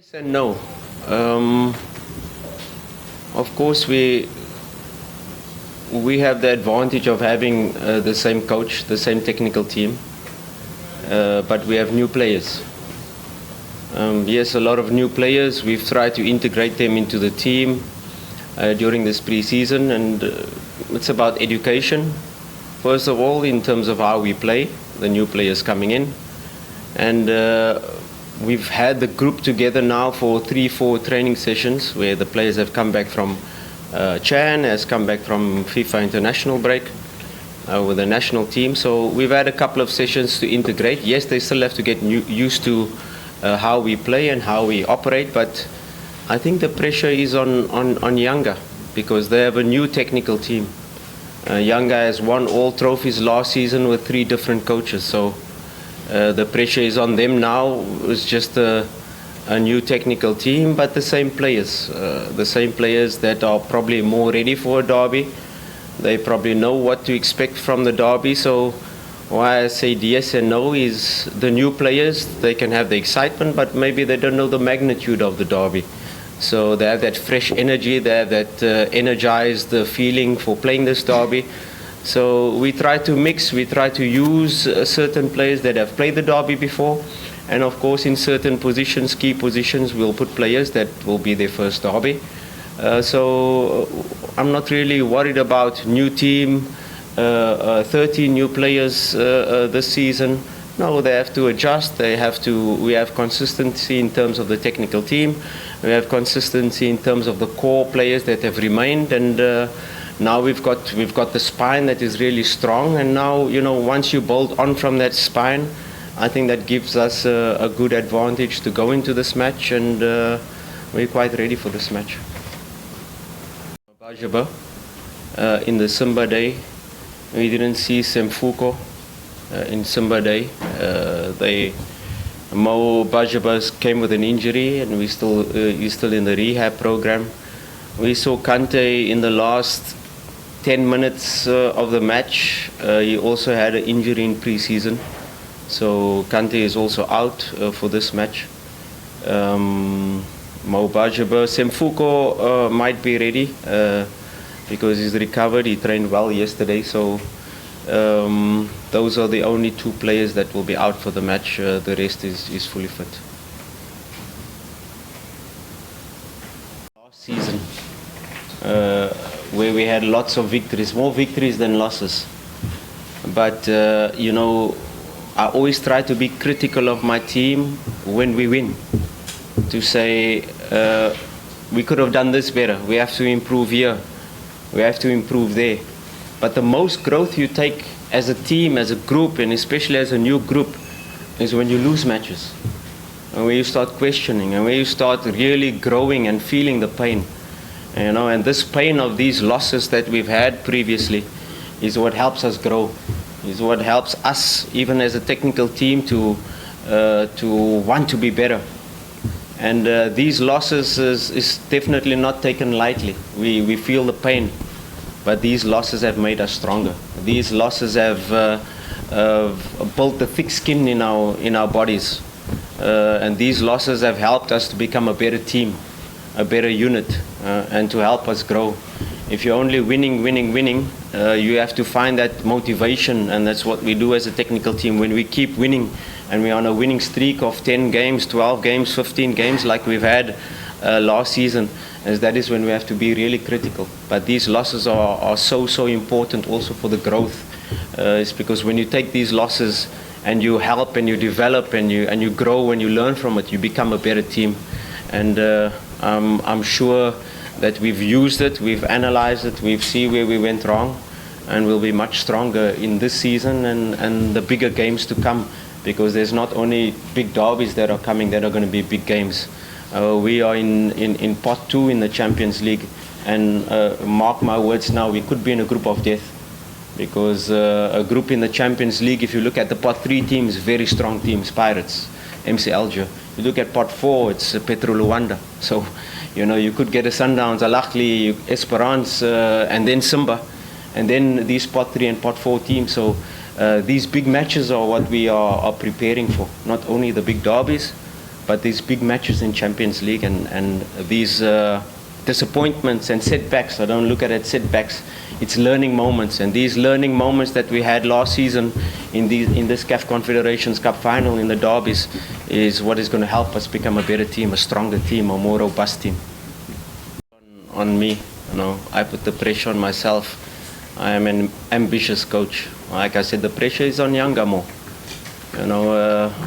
Yes and no. Um, of course, we have the advantage of having the same coach, the same technical team, but we have new players. Yes, a lot of new players. We've tried to integrate them into the team during this pre-season, and it's about education. First of all, in terms of how we play, the new players coming in, and we've had the group together now for 3-4 training sessions where the players have come back from Chan has come back from FIFA international break with the national team. So we've had a couple of sessions to integrate. Yes, they still have to get used to how we play and how we operate, but I think the pressure is on Yanga because they have a new technical team. Yanga has won all trophies last season with 3 different coaches. So the pressure is on them now. It's just a new technical team, but the same players that are probably more ready for a derby. They probably know what to expect from the derby. So why I say yes and no is the new players, they can have the excitement, but maybe they don't know the magnitude of the derby. So they have that fresh energy, they have that energized feeling for playing this derby. So we try to mix, we try to use certain players that have played the derby before, and of course in certain positions, key positions, we'll put players that will be their first derby. So I'm not really worried about new team, 13 new players this season. No, they have to adjust. We have consistency in terms of the technical team. We have consistency in terms of the core players that have remained, and now we've got the spine that is really strong. And now, once you build on from that spine, I think that gives us a good advantage to go into this match, and we're quite ready for this match. Bajaba, in the Simba Day, we didn't see Semfuko in Simba Day. Mo Bajaba came with an injury, and he's still in the rehab program. We saw Kante in the last 10 minutes of the match. He also had an injury in pre-season, so Kante is also out for this match. Mo Bajaba, Semfuko might be ready because he's recovered. He trained well yesterday, so those are the only 2 players that will be out for the match. The rest is fully fit. Last season, where we had lots of victories, more victories than losses. But I always try to be critical of my team when we win, to say we could have done this better, we have to improve here, we have to improve there. But the most growth you take as a team, as a group, and especially as a new group, is when you lose matches, and when you start questioning, and when you start really growing and feeling the pain. And this pain of these losses that we've had previously is what helps us grow, is what helps us, even as a technical team, to want to be better. And these losses is definitely not taken lightly. We feel the pain, but these losses have made us stronger. These losses have built a thick skin in our bodies, and these losses have helped us to become a better team, a better unit, and to help us grow. If you're only winning, you have to find that motivation, and that's what we do as a technical team. When we keep winning, and we're on a winning streak of 10 games, 12 games, 15 games like we've had last season, as that is when we have to be really critical. But these losses are so important also for the growth. It's because when you take these losses and you help and you develop and you grow and you learn from it, you become a better team. And I'm sure that we've used it, we've analyzed it, we've seen where we went wrong, and we'll be much stronger in this season and the bigger games to come, because there's not only big derbies that are coming that are going to be big games. We are in pot 2 in the Champions League, and mark my words now, we could be in a group of death, because a group in the Champions League, if you look at the pot 3 teams, very strong teams, Pirates, MC Alger. You look at pot 4, it's Petro Luanda. So, you could get a Sundowns, Al Ahly, Esperance, and then Simba, and then these pot 3 and pot 4 teams. So these big matches are what we are preparing for. Not only the big derbies, but these big matches in Champions League and these disappointments and setbacks, I don't look at it setbacks, it's learning moments. And these learning moments that we had last season in this CAF Confederations Cup final in the derbies is what is going to help us become a better team, a stronger team, a more robust team. On me, I put the pressure on myself. I am an ambitious coach. Like I said, the pressure is on Yanga more.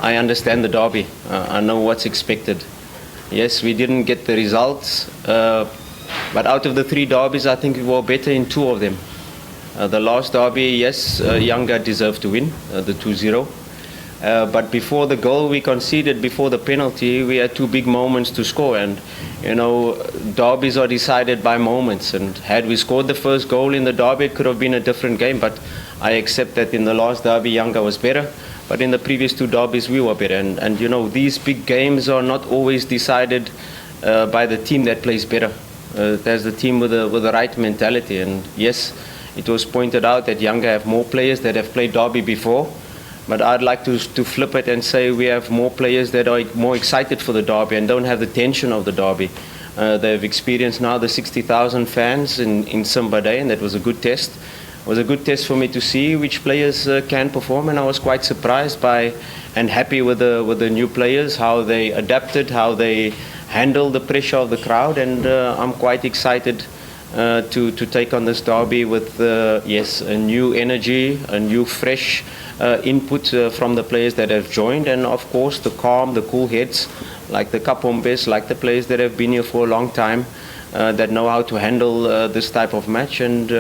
I understand the derby. I know what's expected. Yes, we didn't get the results, but out of the 3 derbies, I think we were better in 2 of them. The last derby, yes, Yanga deserved to win, the 2-0. But before the goal we conceded, before the penalty, we had 2 big moments to score. And, derbies are decided by moments. And had we scored the first goal in the derby, it could have been a different game. But I accept that in the last derby, Yanga was better. But in the previous 2 derbies, we were better. And these big games are not always decided by the team that plays better. There's the team with the right mentality. And yes, it was pointed out that Yanga have more players that have played derby before. But I'd like to flip it and say we have more players that are more excited for the derby and don't have the tension of the derby. They've experienced now the 60,000 fans in Simba Day, and that was a good test. It was a good test for me to see which players can perform, and I was quite surprised by and happy with the new players, how they adapted, how they handled the pressure of the crowd, and I'm quite excited to take on this derby with yes, a new energy, a new fresh input from the players that have joined, and of course the calm, the cool heads like the Kapombes, like the players that have been here for a long time, that know how to handle this type of match. And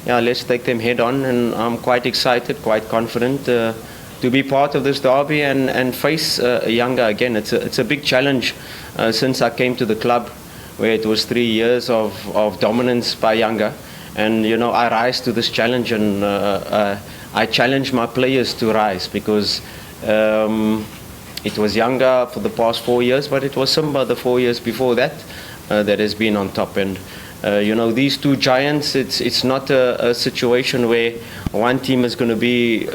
yeah, let's take them head on, and I'm quite excited, quite confident to be part of this derby and face Yanga again. It's a big challenge since I came to the club, where it was 3 years of dominance by Yanga. And I rise to this challenge, and I challenge my players to rise, because it was Yanga for the past 4 years, but it was Simba the 4 years before that that has been on top. And these 2 giants, it's not a situation where one team is going to be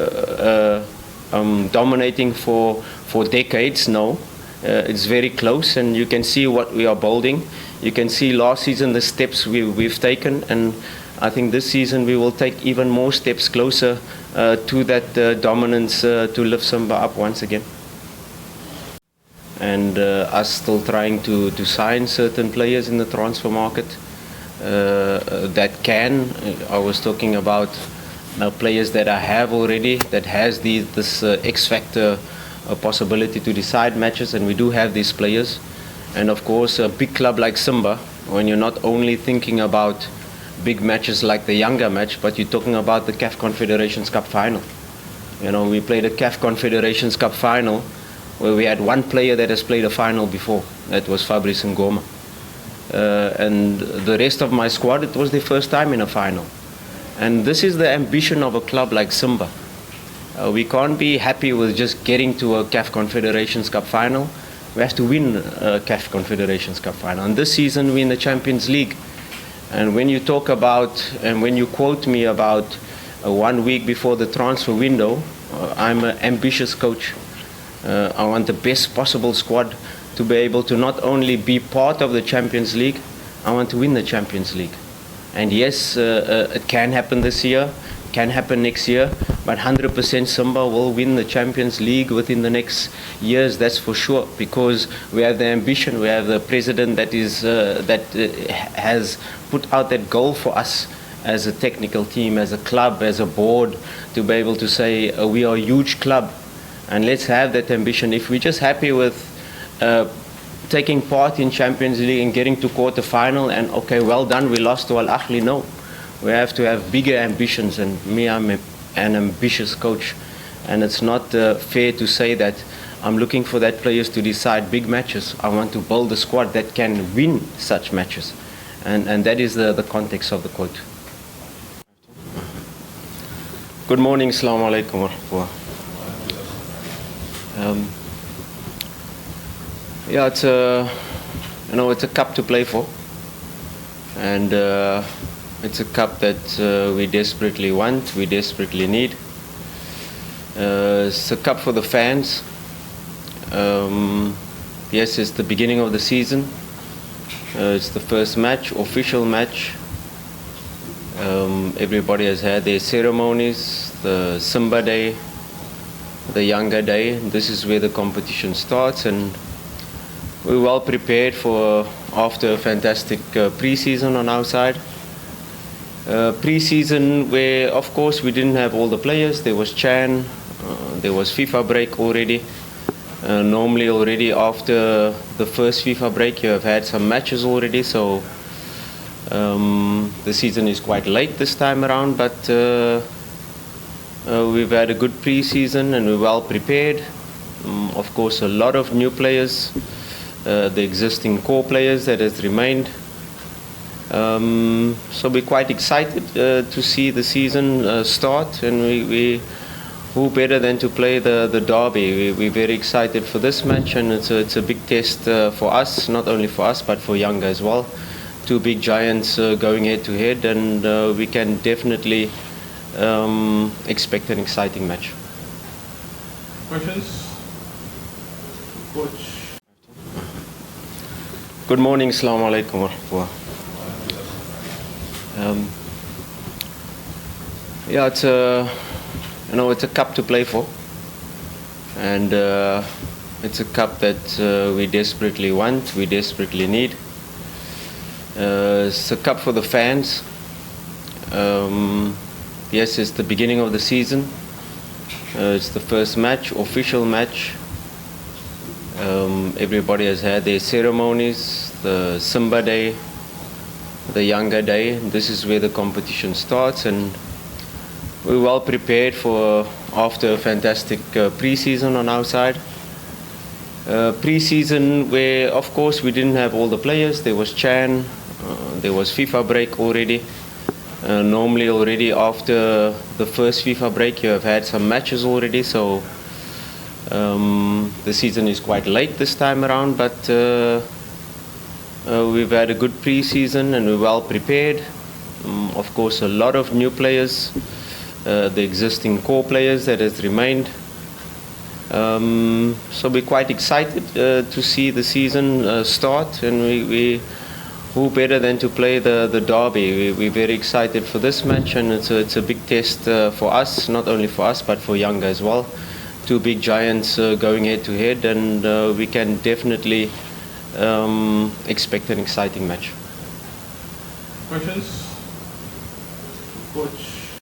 dominating for decades. No, it's very close, and you can see what we are building. You can see last season the steps we've taken, and I think this season we will take even more steps closer to that dominance to lift Simba up once again. And us still trying to sign certain players in the transfer market that can. I was talking about players that I have already, that has this X factor possibility to decide matches, and we do have these players. And of course, a big club like Simba, when you're not only thinking about big matches like the Yanga match, but you're talking about the CAF Confederations Cup final. We played a CAF Confederations Cup final where we had 1 player that has played a final before. That was Fabrice Ngoma. And the rest of my squad, it was their first time in a final. And this is the ambition of a club like Simba. We can't be happy with just getting to a CAF Confederations Cup final. We have to win a CAF Confederations Cup final. And this season we're in the Champions League. And when you talk about, and when you quote me about 1 week before the transfer window, I'm an ambitious coach. I want the best possible squad to be able to not only be part of the Champions League, I want to win the Champions League. And yes, it can happen this year, can happen next year, but 100% Simba will win the Champions League within the next years, that's for sure, because we have the ambition, we have the president that has put out that goal for us as a technical team, as a club, as a board, to be able to say we are a huge club, and let's have that ambition. If we're just happy with taking part in Champions League and getting to quarter final and okay, well done, we lost to Al Ahly, no. We have to have bigger ambitions, and me, I'm an ambitious coach, and it's not fair to say that I'm looking for that players to decide big matches. I want to build a squad that can win such matches, and that is the context of the quote. Good morning, Assalamu alaikum wa rahmatullah. Yeah, it's a cup to play for, and it's a cup that we desperately want, we desperately need. It's a cup for the fans. Yes, it's the beginning of the season. It's the first match, official match. Everybody has had their ceremonies, the Simba Day, the Yanga Day. This is where the competition starts, and we're well prepared for after a fantastic pre-season on our side. Pre-season where, of course, we didn't have all the players. There was Chan, there was FIFA break already. Normally already after the first FIFA break you have had some matches already, so the season is quite late this time around, but we've had a good pre-season and we're well prepared. Of course, a lot of new players, the existing core players that has remained. So we're quite excited to see the season start, and who better than to play the Dabi. We're very excited for this match, and it's a big test for us, not only for us but for Yanga as well. Two big giants going head to head, and we can definitely expect an exciting match. Questions? Coach. Good morning, Assalamu alaikum wa rahmatullah. Yeah, it's a cup to play for, and it's a cup that we desperately want, we desperately need. It's a cup for the fans. Yes, it's the beginning of the season. It's the first match, official match. Everybody has had their ceremonies, the Simba Day, the Yanga Day. This is where the competition starts, and we're well prepared for after a fantastic pre-season on our side. Pre-season where, of course, we didn't have all the players. There was Chan, there was FIFA break already. Normally already after the first FIFA break you have had some matches already, so the season is quite late this time around, but we've had a good pre-season and we're well prepared. Of course, a lot of new players, the existing core players that has remained. So we're quite excited to see the season start, and who better than to play the Dabi. We're very excited for this match, and it's a big test for us, not only for us but for Yanga as well. Two big giants going head to head, and we can definitely expect an exciting match. Questions? Coach.